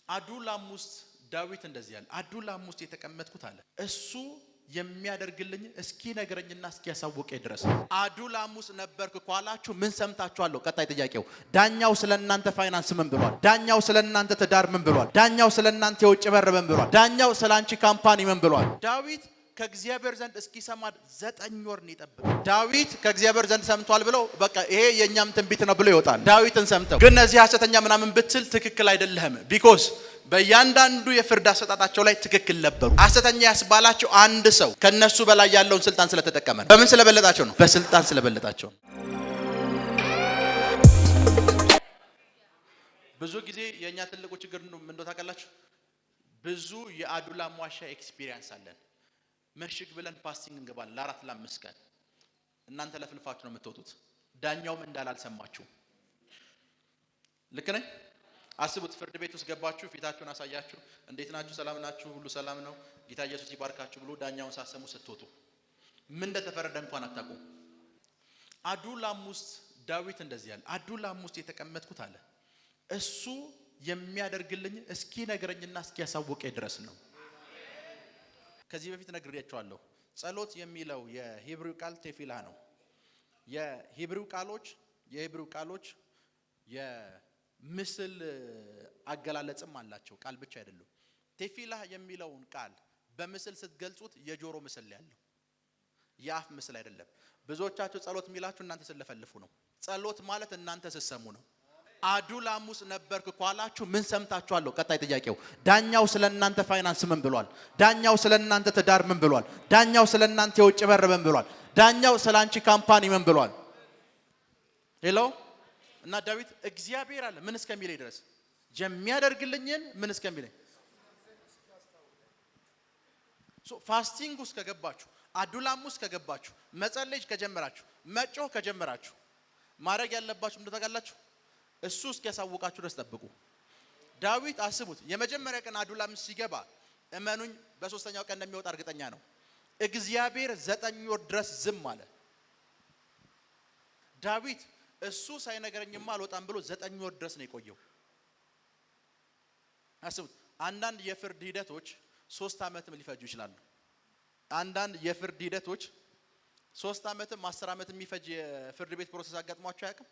አዱላም ውስጥ ዳዊት እንደዚህ ያለ አዱላም ውስጥ የተቀመጥኩት አለ እሱ የሚያደርግልኝ እስኪ ነገረኝና እስኪ ያሳወቀኝ ድረስ አዱላም ውስጥ ነበርኩ ኳላችሁ ምን ሰምታችኋለሁ? ቀጣይ ጥያቄው ዳኛው ስለናንተ ፋይናንስ ምን ብሏል? ዳኛው ስለናንተ ትዳር ምን ብሏል? ዳኛው ስለናንተ የውጭ በር ምን ብሏል? ዳኛው ስላንቺ ካምፓኒ ምን ብሏል? ዳዊት ከእግዚአብሔር ዘንድ እስኪሰማ 9 ወር ነው የጠበቀው። ዳዊት ከእግዚአብሔር ዘንድ ሰምቷል ብለው በቃ ይሄ የኛም ትንቢት ነው ብሎ ይወጣል። ዳዊትን ሰምተው ግን እነዚህ ሐሰተኛ ምናምን ብትል ትክክል አይደለም። ቢኮዝ በእያንዳንዱ የፍርድ አሰጣጣቸው ላይ ትክክል ነበሩ። ሐሰተኛ ያስባላቸው አንድ ሰው ከነሱ በላይ ያለውን ስልጣን ስለተጠቀመ ነው። በምን ስለበለጣቸው ነው? በስልጣን ስለበለጣቸው ነው። ብዙ ጊዜ የኛ ትልቁ ችግር ምን እንደው ታውቃላችሁ? ብዙ የአዱላም ዋሻ ኤክስፒሪየንስ አለን። መሽግ ብለን ፋስቲንግ እንገባለን ለ4 ለ5 ቀን። እናንተ ለፍልፋችሁ ነው የምትወጡት። ዳኛውም እንዳላልሰማችሁ ልክ ነኝ። አስቡት፣ ፍርድ ቤት ውስጥ ገባችሁ፣ ፊታችሁን አሳያችሁ፣ እንዴት ናችሁ? ሰላም ናችሁ? ሁሉ ሰላም ነው፣ ጌታ ኢየሱስ ይባርካችሁ ብሎ ዳኛውን ሳሰሙ ስትወጡ ምን እንደተፈረደ እንኳን አታውቁም። አዱላም ውስጥ ዳዊት እንደዚህ ያለ አዱላም ውስጥ የተቀመጥኩት አለ እሱ የሚያደርግልኝ እስኪ ነገረኝና እስኪ ያሳወቀኝ ድረስ ነው። ከዚህ በፊት ነግሬያችኋለሁ። ጸሎት የሚለው የሂብሩ ቃል ቴፊላ ነው። የሂብሩ ቃሎች የምስል አገላለጽም አላቸው። ቃል ብቻ አይደሉም። ቴፊላ የሚለውን ቃል በምስል ስትገልጹት የጆሮ ምስል ያለው የአፍ ምስል አይደለም። ብዙዎቻችሁ ጸሎት የሚላችሁ እናንተ ስለፈልፉ ነው። ጸሎት ማለት እናንተ ስትሰሙ ነው። አዱላም ውስጥ ነበርኩ ኳላችሁ ምን ሰምታችኋለሁ? ቀጣይ ጥያቄው ዳኛው ስለናንተ ፋይናንስ ምን ብሏል? ዳኛው ስለናንተ ትዳር ምን ብሏል? ዳኛው ስለናንተ የውጭ በር ምን ብሏል? ዳኛው ስላንቺ ካምፓኒ ምን ብሏል? ሄሎ እና ዳዊት እግዚአብሔር አለ ምን እስከሚለኝ ድረስ የሚያደርግልኝን ምን እስከሚለኝ ፋስቲንግ ውስጥ ከገባችሁ፣ አዱላም ውስጥ ከገባችሁ፣ መጸለይ ከጀመራችሁ፣ መጮህ ከጀመራችሁ ማድረግ ያለባችሁ ምን ታውቃላችሁ? እሱ እስኪያሳውቃችሁ ድረስ ጠብቁ። ዳዊት አስቡት፣ የመጀመሪያ ቀን አዱላም ሲገባ እመኑኝ በ3ኛው ቀን እንደሚወጣ እርግጠኛ ነው። እግዚአብሔር 9 ወር ድረስ ዝም አለ። ዳዊት እሱ ሳይነገረኝማ አልወጣም ብሎ 9 ወር ድረስ ነው የቆየው። አስቡት፣ አንዳንድ የፍርድ ሂደቶች 3 ዓመትም ሊፈጁ ይችላሉ። አንዳንድ የፍርድ ሂደቶች 3 ዓመትም 10 ዓመትም የሚፈጅ የፍርድ ቤት ፕሮሰስ አጋጥሟቸው አያውቅም?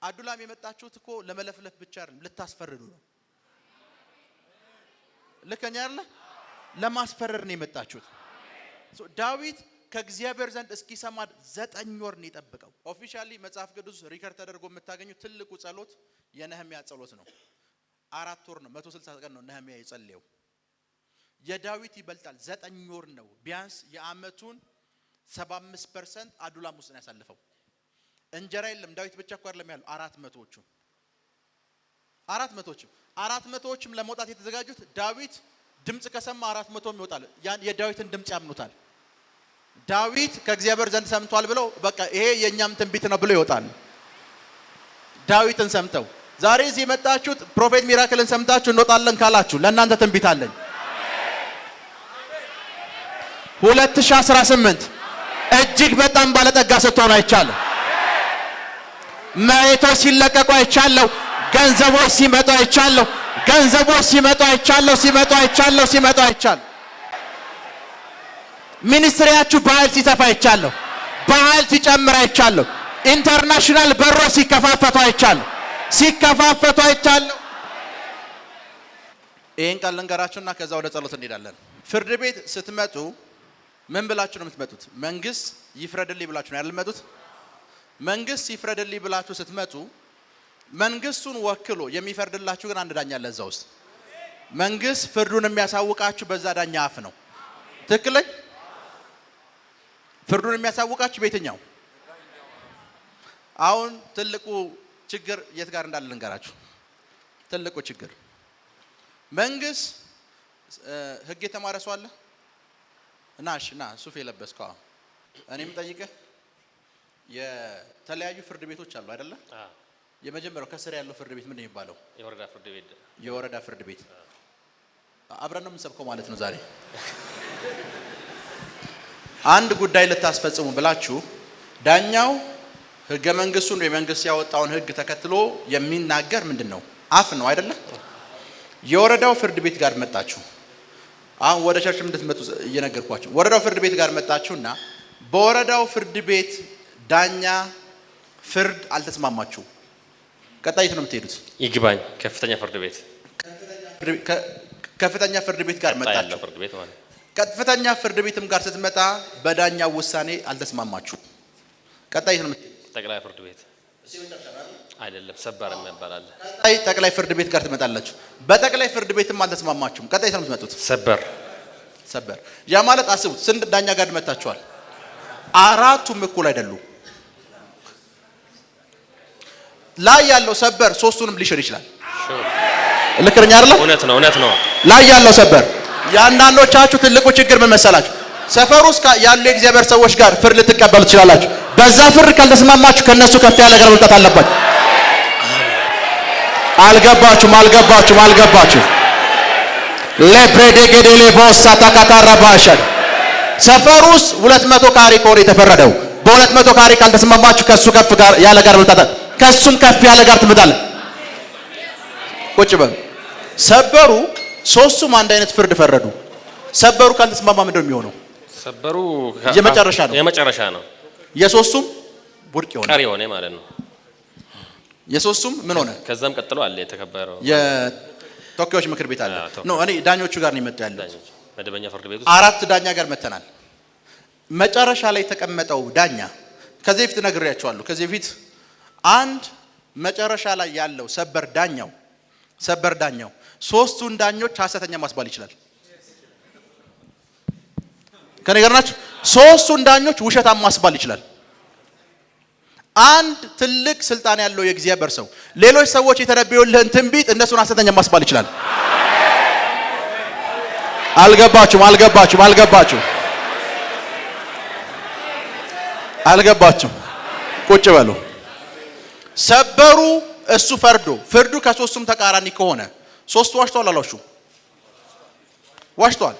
አዱላም የመጣችሁት እኮ ለመለፍለፍ ብቻ አይደለም፣ ልታስፈርዱ ነው። ልከኛ አይደለ? ለማስፈረር ነው የመጣችሁት። ዳዊት ከእግዚአብሔር ዘንድ እስኪሰማ 9 ወር ነው የጠበቀው። ኦፊሻሊ መጽሐፍ ቅዱስ ሪከርድ ተደርጎ የምታገኙት ትልቁ ጸሎት የነህምያ ጸሎት ነው። 4 ወር ነው፣ 160 ቀን ነው ነህምያ የጸለየው። የዳዊት ይበልጣል፣ 9 ወር ነው። ቢያንስ የአመቱን 75% አዱላም ውስጥ ነው ያሳለፈው። እንጀራ የለም። ዳዊት ብቻ እኮ አይደለም ያለው 400ዎችም ለመውጣት የተዘጋጁት ዳዊት ድምጽ ከሰማ 400ም ይወጣል። ያን የዳዊትን ድምጽ ያምኑታል። ዳዊት ከእግዚአብሔር ዘንድ ሰምቷል ብለው በቃ ይሄ የኛም ትንቢት ነው ብለው ይወጣል። ዳዊትን ሰምተው ዛሬ እዚህ የመጣችሁት ፕሮፌት ሚራክልን ሰምታችሁ እንወጣለን ካላችሁ ለእናንተ ትንቢት አለኝ። 2018 እጅግ በጣም ባለጠጋ ስትሆኑ አይቻለሁ። መሬቶች ሲለቀቁ አይቻለሁ። ገንዘቦች ሲመጡ አይቻለሁ። ሲመጡ አይቻለሁ። ሚኒስትሪያችሁ በኃይል ሲሰፋ አይቻለሁ። በኃይል ሲጨምር አይቻለሁ። ኢንተርናሽናል በሮች ሲከፋፈቱ አይቻለሁ። ይሄን ቃል ልንገራችሁና ከዛ ወደ ጸሎት እንሄዳለን። ፍርድ ቤት ስትመጡ ምን ብላችሁ ነው የምትመጡት? መንግስት ይፍረድልኝ ብላችሁ ነው አይደል የምትመጡት? መንግስት ይፍረድልኝ ብላችሁ ስትመጡ መንግስቱን ወክሎ የሚፈርድላችሁ ግን አንድ ዳኛ አለ እዛ ውስጥ። መንግስት ፍርዱን የሚያሳውቃችሁ በዛ ዳኛ አፍ ነው። ትክክል? ፍርዱን የሚያሳውቃችሁ በየትኛው? አሁን ትልቁ ችግር የት ጋር እንዳለ ልንገራችሁ። ትልቁ ችግር መንግስት ህግ የተማረ ሰው አለ እና ሱፍ የለበስከው እኔም ጠይቀህ የተለያዩ ፍርድ ቤቶች አሉ አይደለ? የመጀመሪያው ከስር ያለው ፍርድ ቤት ምን ነው የሚባለው? የወረዳ ፍርድ ቤት። አብረን ነው የምንሰብከው ማለት ነው ዛሬ። አንድ ጉዳይ ልታስፈጽሙ ብላችሁ ዳኛው ህገ መንግስቱን የመንግስት ያወጣውን ህግ ተከትሎ የሚናገር ምንድነው? አፍ ነው አይደለ? የወረዳው ፍርድ ቤት ጋር መጣችሁ። አሁን ወደ ቸርች እንድትመጡ እየነገርኳችሁ ወረዳው ፍርድ ቤት ጋር መጣችሁና በወረዳው ፍርድ ቤት ዳኛ ፍርድ አልተስማማችሁ። ቀጣይ የት ነው የምትሄዱት? ይግባኝ ከፍተኛ ፍርድ ቤት ከፍተኛ ፍርድ ቤት ጋር መጣችሁ። ከፍተኛ ፍርድ ቤትም ጋር ስትመጣ በዳኛው ውሳኔ አልተስማማችሁ። ቀጣይ የት ነው የምትሄዱት? ጠቅላይ ፍርድ ቤት አይደለም ሰበር የሚባል አለ። ቀጣይ ጠቅላይ ፍርድ ቤት ጋር ትመጣላችሁ። በጠቅላይ ፍርድ ቤትም አልተስማማችሁም። ቀጣይ የት ነው የምትመጡት? ሰበር። ያ ማለት አስቡት፣ ስንት ዳኛ ጋር መጣችኋል? አራቱም እኩል አይደሉም። ላይ ያለው ሰበር ሶስቱንም ሊሽር ይችላል። ልክ ነኝ አይደል? እውነት ነው። ላይ ያለው ሰበር የአንዳንዶቻችሁ ትልቁ ችግር ምን መሰላችሁ? ሰፈር ውስጥ ያሉ የእግዚአብሔር ሰዎች ጋር ፍርድ ልትቀበሉ ትችላላችሁ። በዛ ፍርድ ካልተስማማችሁ ከነሱ ከፍ ያለ ነገር መምጣት አለባችሁ። አልገባችሁም። ለፕሬዴጌዴሌ ቦሳ ተካታራባሻል ሰፈር ውስጥ 200 ካሬ ከሆነ የተፈረደው በ200 ካሬ ካልተስማማችሁ ከሱ ከፍ ያለ ጋር መምጣት ከሱም ከፍ ያለ ጋር ትመጣለ። ቁጭ በሉ። ሰበሩ ሶስቱም አንድ አይነት ፍርድ ፈረዱ። ሰበሩ ካልተስማማ ምንድነው የሚሆነው? ሰበሩ የመጨረሻ ነው። የሶስቱም ውድቅ ይሆናል። ቀሪ ሆነ ማለት ነው። የሶስቱም ምን ሆነ? ከዛም ቀጥሎ አለ የተከበረው የተወካዮች ምክር ቤት አለ። እኔ ዳኞቹ ጋር ነው የመጣው ያለው። መደበኛ ፍርድ ቤት አራት ዳኛ ጋር መተናል። መጨረሻ ላይ የተቀመጠው ዳኛ ከዚህ በፊት ነግሬያቸዋለሁ። ከዚህ በፊት አንድ መጨረሻ ላይ ያለው ሰበር ዳኛው ሶስቱን ዳኞች ሐሰተኛ ማስባል ይችላል። ከኔ ጋር ናችሁ? ሶስቱን ዳኞች ውሸታም ማስባል ይችላል። አንድ ትልቅ ስልጣን ያለው የእግዚአብሔር ሰው ሌሎች ሰዎች የተነበዩልህን ትንቢት እነሱን ሐሰተኛ ማስባል ይችላል። አልገባችሁም? ቁጭ በሉ። ሰበሩ እሱ ፍርዱ ከሶስቱም ተቃራኒ ከሆነ ሶስቱ ዋሽቷል አልዋሹም? ዋሽቷል።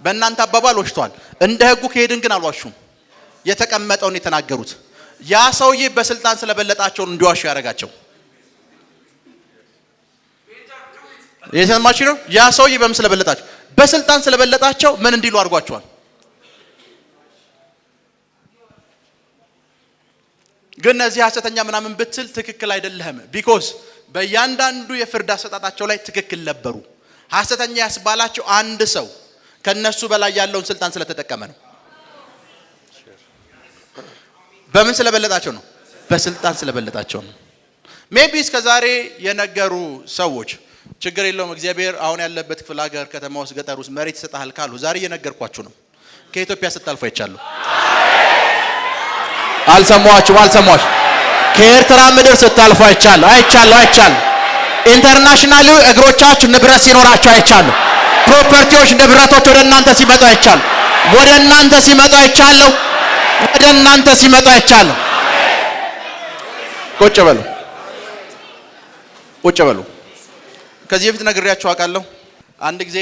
በእናንተ አባባል ዋሽቷል። እንደ ህጉ ከሄድን ግን አልዋሹም። የተቀመጠውን የተናገሩት ያ ሰውዬ በስልጣን ስለበለጣቸው እንዲዋሹ ያደረጋቸው የሰማችሁ ነው። ያ ሰውዬ በምን ስለበለጣቸው? በስልጣን ስለበለጣቸው ምን እንዲሉ አድርጓቸዋል። ግን እነዚህ ሐሰተኛ ምናምን ብትል ትክክል አይደለህም። ቢኮዝ በእያንዳንዱ የፍርድ አሰጣጣቸው ላይ ትክክል ነበሩ። ሐሰተኛ ያስባላቸው አንድ ሰው ከነሱ በላይ ያለውን ስልጣን ስለተጠቀመ ነው። በምን ስለበለጣቸው ነው? በስልጣን ስለበለጣቸው ነው። ሜቢ እስከዛሬ የነገሩ ሰዎች ችግር የለውም እግዚአብሔር አሁን ያለበት ክፍለ ሀገር፣ ከተማ ውስጥ፣ ገጠር ውስጥ መሬት ይሰጣል ካሉ ዛሬ እየነገርኳችሁ ነው። ከኢትዮጵያ ስታልፉ አይቻለሁ። አልሰማችሁ? ከኤርትራ ምድር ስታልፉ አይቻለሁ። ኢንተርናሽናል እግሮቻችሁ ንብረት ሲኖራችሁ አይቻለሁ። ፕሮፐርቲዎች ንብረቶች ወደ እናንተ ሲመጡ አይቻለሁ። ወደ እናንተ ሲመጡ አይቻለሁ። ቁጭ በሉ። ከዚህ በፊት ነግሬያችሁ አውቃለሁ። አንድ ጊዜ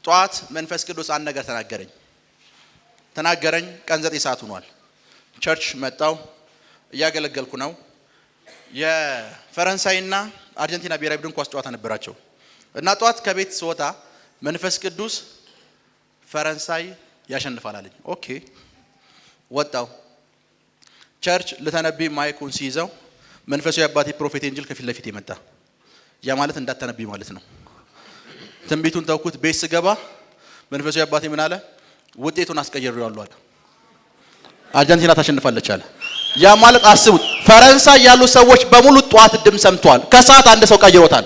ጧት መንፈስ ቅዱስ አንድ ነገር ተናገረኝ። ቀን 9 ሰዓት ሆኗል። ቸርች መጣው፣ እያገለገልኩ ነው። የፈረንሳይና አርጀንቲና ብሔራዊ ቡድን ኳስ ጨዋታ ነበራቸው እና ጧት ከቤት ስወጣ መንፈስ ቅዱስ ፈረንሳይ ያሸንፋል አለኝ። ኦኬ ወጣው። ቸርች ለተነብይ ማይኩን ሲይዘው መንፈሱ የአባቴ ፕሮፌት ኤንጅል ከፊት ለፊት የመጣ ያ ማለት እንዳትተነብይ ማለት ነው። ትንቢቱን ተውኩት። ቤት ስገባ መንፈሱ የአባቴ ምን አለ? ውጤቱን አስቀይሬዋለሁ አለ። አርጀንቲና ታሸንፋለች አለ። ያ ማለት አስቡት፣ ፈረንሳይ ያሉ ሰዎች በሙሉ ጧት ድም ሰምተዋል። ከሰዓት አንድ ሰው ቀይሮታል።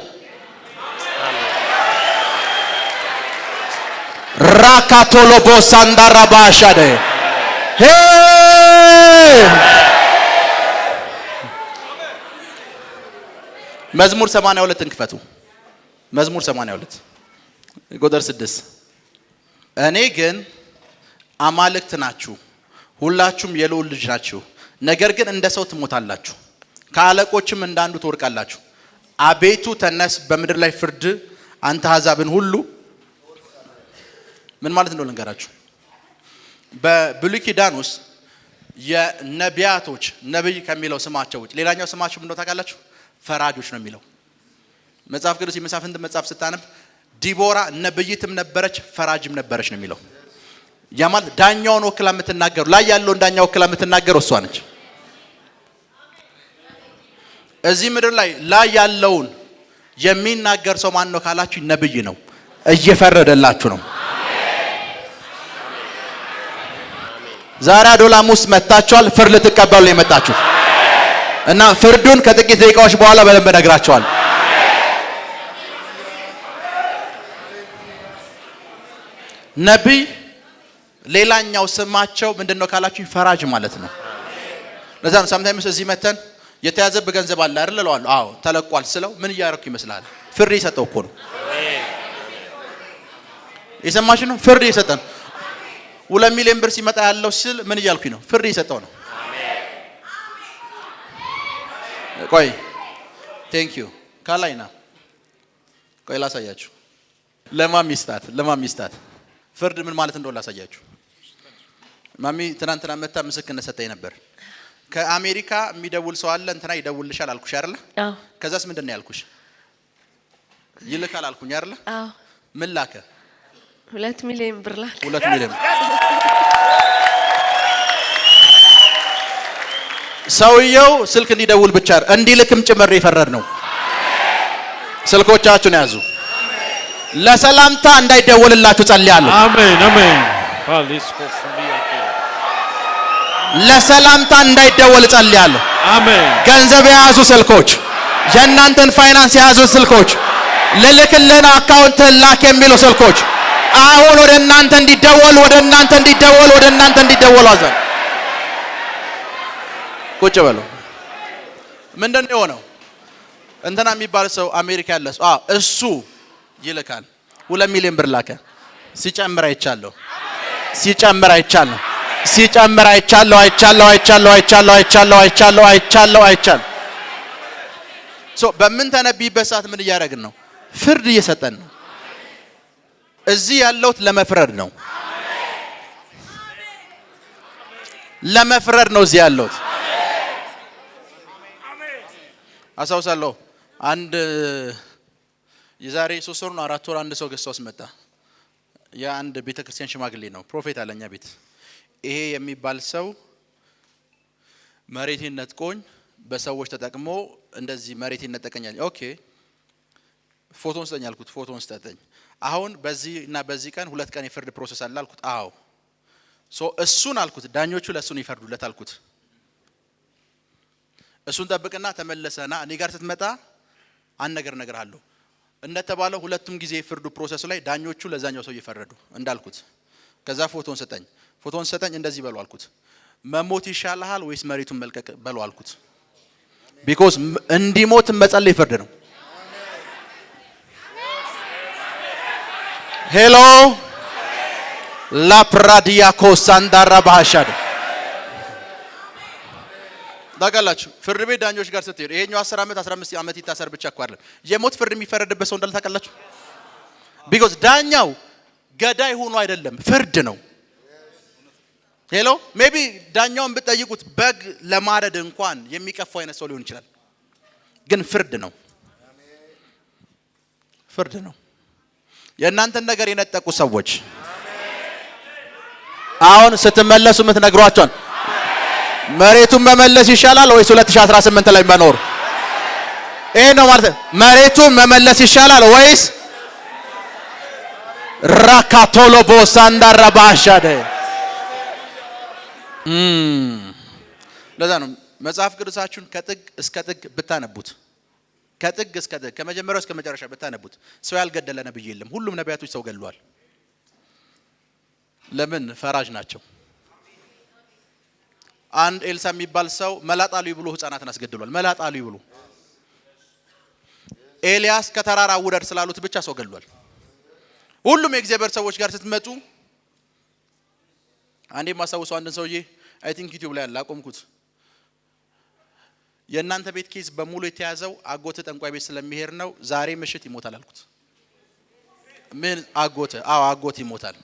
ራካቶሎ ቦሳንዳራ ባሻደ መዝሙር 82 እንክፈቱ። መዝሙር 82 ቁጥር 6 እኔ ግን አማልክት ናችሁ፣ ሁላችሁም የልዑል ልጅ ናችሁ። ነገር ግን እንደ ሰው ትሞታላችሁ፣ ከአለቆችም እንዳንዱ ትወድቃላችሁ። አቤቱ ተነስ፣ በምድር ላይ ፍርድ፣ አንተ አሕዛብን ሁሉ። ምን ማለት እንደሆነ ልንገራችሁ። በብሉይ ኪዳን ውስጥ የነቢያቶች ነብይ ከሚለው ስማቸው ውጭ ሌላኛው ስማቸው ምን እንደሆነ ታውቃላችሁ? ፈራጆች ነው የሚለው። መጽሐፍ ቅዱስ የመሳፍንት መጽሐፍ ስታነብ ዲቦራ ነብይትም ነበረች ፈራጅም ነበረች ነው የሚለው። ያ ማለት ዳኛውን ወክላ የምትናገረው ላይ ያለውን ዳኛ ወክላ የምትናገረው እሷ ነች። እዚህ ምድር ላይ ያለውን የሚናገር ሰው ማን ነው ካላችሁ ነብይ ነው። እየፈረደላችሁ ነው። ዛሬ አዶላም ውስጥ መጣችኋል። ፍርድ ልትቀበሉ ነው የመጣችሁት እና ፍርዱን ከጥቂት ደቂቃዎች በኋላ በደንብ እነግራችኋለሁ። ነብይ ሌላኛው ስማቸው ምንድነው ካላችሁ ፈራጅ ማለት ነው። ለዛ ነው sometimes እዚህ መተን የተያዘብ ገንዘብ አለ አይደል እለዋለሁ። አዎ ተለቋል ስለው ምን እያደረኩ ይመስላል? ፍርድ እየሰጠው እኮ ነው። የሰማሽ ነው? ፍርድ እየሰጠን 2 ሚሊዮን ብር ሲመጣ ያለው ስል ምን እያልኩኝ ነው? ፍርድ እየሰጠው ነው። ቆይ ቴንክ ዩ ካላይና ቆይ ላሳያችሁ። ለማሚስታት ፍርድ ምን ማለት እንደሆነ ላሳያችሁ። ማሚ ትናንትና መታ ምስክርነት ሰጠኝ ነበር። ከአሜሪካ የሚደውል ሰው አለ እንትና ይደውልልሻል አልኩሽ አይደል? አዎ። ከዛስ ምንድነው ያልኩሽ? ይልካል አልኩኝ አይደል? አዎ። ምን ላከ? 2 ሚሊዮን ብር ላከ። 2 ሚሊዮን ሰውየው ስልክ እንዲደውል ብቻ እንዲልክም ጭምር ይፈረድ ነው። ስልኮቻችሁን ያዙ። ለሰላምታ እንዳይደወልላችሁ ጸልያለሁ። አሜን አሜን። ለሰላምታ እንዳይደወል ጸልያለሁ። አሜን። ገንዘብ የያዙ ስልኮች፣ የእናንተን ፋይናንስ የያዙ ስልኮች፣ ልልክልን አካውንት ላክ የሚሉ ስልኮች አሁን ወደ እናንተ እንዲደወል አዘን። ቁጭ በሉ። ምንድነው የሆነው? እንትና የሚባል ሰው አሜሪካ ያለ ሰው እሱ ይልካል። 2 ሚሊዮን ብር ላከ። ሲጨምር አይቻለሁ። በምን ተነብይበት ሰዓት ምን እያደረግን ነው? ፍርድ እየሰጠን ነው። እዚህ ያለውት ለመፍረድ ነው። እዚህ ያለውት አሳውሳለሁ። አንድ የዛሬ 3 ወር ነው 4 ወር አንድ ሰው ገዝቶስ መጣ። የአንድ ቤተክርስቲያን ሽማግሌ ነው። ፕሮፌት አለኛ ቤት ይሄ የሚባል ሰው መሬቴን ነጥቆኝ በሰዎች ተጠቅሞ እንደዚህ መሬቴን ነጠቀኛል። ኦኬ ፎቶን ስጠኝ አልኩት። ፎቶን ስጠኝ። አሁን በዚህ እና በዚህ ቀን 2 ቀን የፍርድ ፕሮሰስ አለ አልኩት። አዎ እሱን አልኩት ዳኞቹ ለሱን ይፈርዱለት አልኩት። እሱን ጠብቅና ተመለሰና እኔ ጋር ስትመጣ አንድ ነገር አለው እንደተባለው ሁለቱም ጊዜ ፍርዱ ፕሮሰስ ላይ ዳኞቹ ለዛኛው ሰው ይፈረዱ እንዳልኩት። ከዛ ፎቶን ሰጠኝ እንደዚህ በሉ አልኩት። መሞት ይሻልሃል ወይስ መሬቱን መልቀቅ በሉ አልኩት። ቢኮዝ እንዲሞት መጸለይ ፍርድ ነው። ሄሎ ላፕራዲያ ኮሳንዳራ ባሻደ ታውቃላችሁ። ፍርድ ቤት ዳኞች ጋር ስትሄዱ ይሄኛው 10 ዓመት 15 ዓመት ይታሰር ብቻ እኮ አይደለም የሞት ፍርድ የሚፈረድበት ሰው እንዳለ ታውቃላችሁ። ቢኮዝ ዳኛው ገዳይ ሆኖ አይደለም ፍርድ ነው። ሄሎ ሜቢ ዳኛውን ብትጠይቁት በግ ለማረድ እንኳን የሚቀፋው አይነት ሰው ሊሆን ይችላል፣ ግን ፍርድ ነው። የእናንተን ነገር የነጠቁ ሰዎች አሁን ስትመለሱ የምትነግሯቸውን መሬቱን መመለስ ይሻላል ወይስ 2018 ላይ መኖር? ይሄ ነው ማለት መሬቱን መመለስ ይሻላል ወይስ ራካቶሎ ቦሳንዳ ረባሻደ? ለዛ ነው መጽሐፍ ቅዱሳችሁን ከጥግ እስከ ጥግ ብታነቡት፣ ከጥግ እስከ ጥግ ከመጀመሪያው እስከ መጨረሻ ብታነቡት ሰው ያልገደለ ነብይ የለም። ሁሉም ነቢያቶች ሰው ገድለዋል። ለምን? ፈራጅ ናቸው። አንድ ኤልሳ የሚባል ሰው መላጣሉ ብሎ ህፃናትን አስገድሏል። መላጣሉ ብሎ ኤልያስ ከተራራ ውረድ ስላሉት ብቻ ሰው ገድሏል። ሁሉም የእግዚአብሔር ሰዎች ጋር ስትመጡ አንዴ ማሳውሰው አንድ ሰውዬ አይ ቲንክ ዩቲዩብ ላይ ያለ አቆምኩት። የእናንተ ቤት ኬዝ በሙሉ የተያዘው አጎተ ጠንቋይ ቤት ስለሚሄድ ነው፣ ዛሬ ምሽት ይሞታል አልኩት። ምን አጎተ? አዎ አጎት ይሞታል።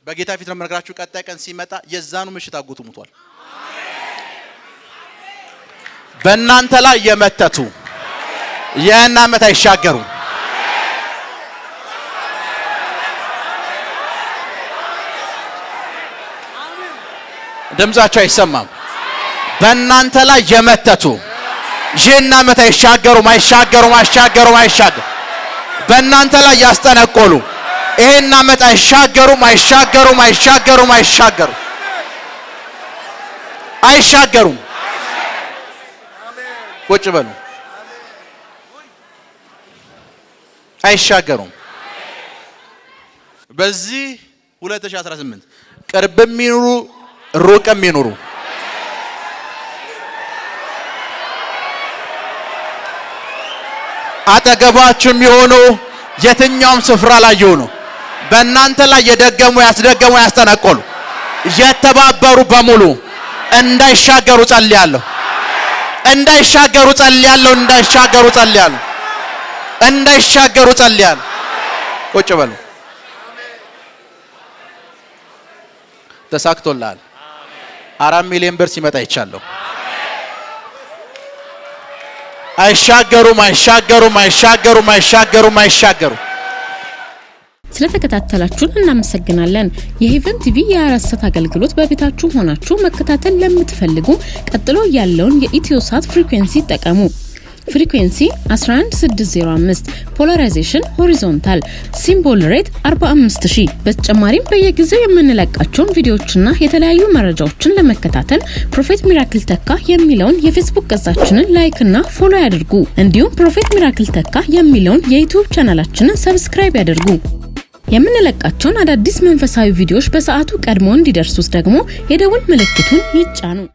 በጌታ ፊት ነው የምነግራችሁ። ቀጣይ ቀን ሲመጣ የዛኑ ምሽት አጎቱ ሞቷል። በእናንተ ላይ የመተቱ ያን ዓመት አይሻገሩ። ድምጻቸው አይሰማም። በእናንተ ላይ የመተቱ ይህን ዓመት አይሻገሩም። በእናንተ ላይ ያስጠነቆሉ ይህን ዓመት አይሻገሩም። ቁጭ በሉ። አይሻገሩም። በዚህ 2018 ቅርብም ይኑሩ ሩቅም ይኑሩ አጠገባችሁ የሚሆኑ የትኛውም ስፍራ ላይ ይሁኑ በእናንተ ላይ የደገሙ ያስጠነቆሉ የተባበሩ በሙሉ እንዳይሻገሩ ጸልያለሁ። ቁጭ በሉ። ተሳክቶልሃል። 4 ሚሊዮን ብር ሲመጣ ይቻላል። አይሻገሩም። ስለተከታተላችሁን እናመሰግናለን። የሄቨን ቲቪ የ24 አገልግሎት በቤታችሁ ሆናችሁ መከታተል ለምትፈልጉ ቀጥሎ ያለውን የኢትዮሳት ፍሪኩዌንሲ ተጠቀሙ። ፍሪኩዌንሲ 11605 ፖላራይዜሽን ሆሪዞንታል ሲምቦል ሬት 45000። በተጨማሪም በየጊዜው የምንለቃቸውን ቪዲዮዎችና የተለያዩ መረጃዎችን ለመከታተል ፕሮፌት ሚራክል ተካ የሚለውን የፌስቡክ ገጻችንን ላይክ እና ፎሎ ያድርጉ። እንዲሁም ፕሮፌት ሚራክል ተካ የሚለውን የዩቲዩብ ቻናላችንን ሰብስክራይብ ያድርጉ። የምንለቃቸውን አዳዲስ መንፈሳዊ ቪዲዮዎች በሰዓቱ ቀድሞ እንዲደርሱት ደግሞ የደውል ምልክቱን ይጫኑ።